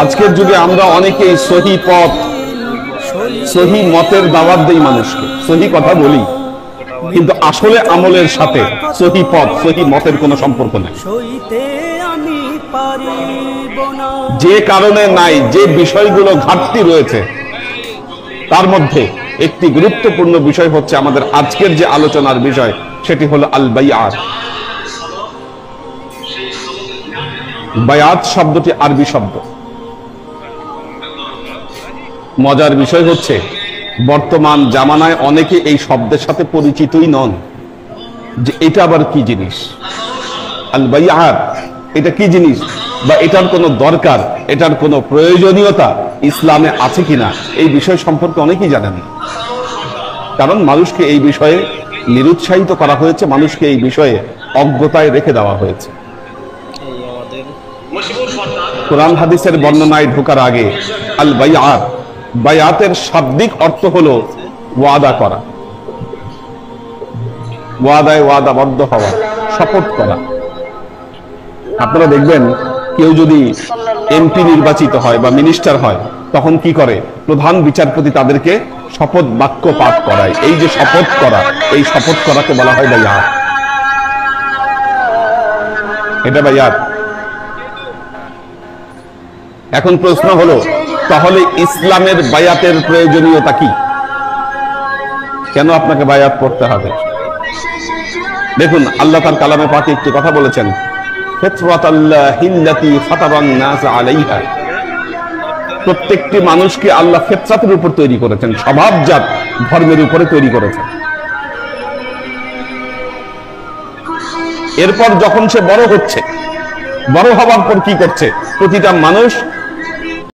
আজকের যুগে আমরা অনেকেই সহি পথ সহি মতের দাওয়াত দেই মানুষকে, সহি কথা বলি, কিন্তু আসলে আমলের সাথে সহি পথ সহি মতের কোনো সম্পর্ক নেই। যে কারণে নাই, যে বিষয়গুলো ঘাটতি রয়েছে, তার মধ্যে একটি গুরুত্বপূর্ণ বিষয় হচ্ছে আমাদের আজকের যে আলোচনার বিষয়, সেটি হলো আল বাইআত। বায়াত শব্দটি আরবি শব্দ। মজার বিষয় হচ্ছে বর্তমান জামানায় অনেকে এই শব্দের সাথে পরিচিতই নন, যে এটা আবার কি জিনিস, আল বাইআত এটা কি জিনিস, বা এটার কোনো দরকার, এটার কোনো প্রয়োজনীয়তা ইসলামে আছে কিনা, এই বিষয় সম্পর্কে অনেকেই জানেন না। কারণ মানুষকে এই বিষয়ে নিরুৎসাহিত করা হয়েছে, মানুষকে এই বিষয়ে অজ্ঞতায় রেখে দেওয়া হয়েছে। কোরআন হাদিসের বর্ণনায় ঢোকার আগে আল বাইআত, বায়াতের শাব্দিক অর্থ হলো ওয়াদা করা, ওয়াদায় ওয়াদাবদ্ধ হওয়া, শপথ করা। আপনারা দেখবেন কেউ যদি এমপি নির্বাচিত হয় বা মিনিস্টার হয়, তখন কি করে, প্রধান বিচারপতি তাদেরকে শপথ বাক্য পাঠ করায়। এই যে শপথ করা, এই শপথ করাকে বলা হয় বায়াত। এটা বায়াত। এখন প্রশ্ন হলো, তাহলে ইসলামের বায়াতের প্রয়োজনীয়তা কি? কেন আপনাকে বায়াত করতে হবে? দেখুন, আল্লাহ তার কালামে পাকে একটি কথা বলেছেন, ফিতরাতাল্লাহিল্লাতী ফাতারান নাস আলাইহা। প্রত্যেকটি মানুষকে আল্লাহ ফিতরাতের উপর তৈরি করেছেন, স্বভাবজাত ধর্মের উপরে তৈরি করেছেন। এরপর যখন সে বড় হচ্ছে, বড় হওয়ার পর কি করছে? প্রতিটা মানুষ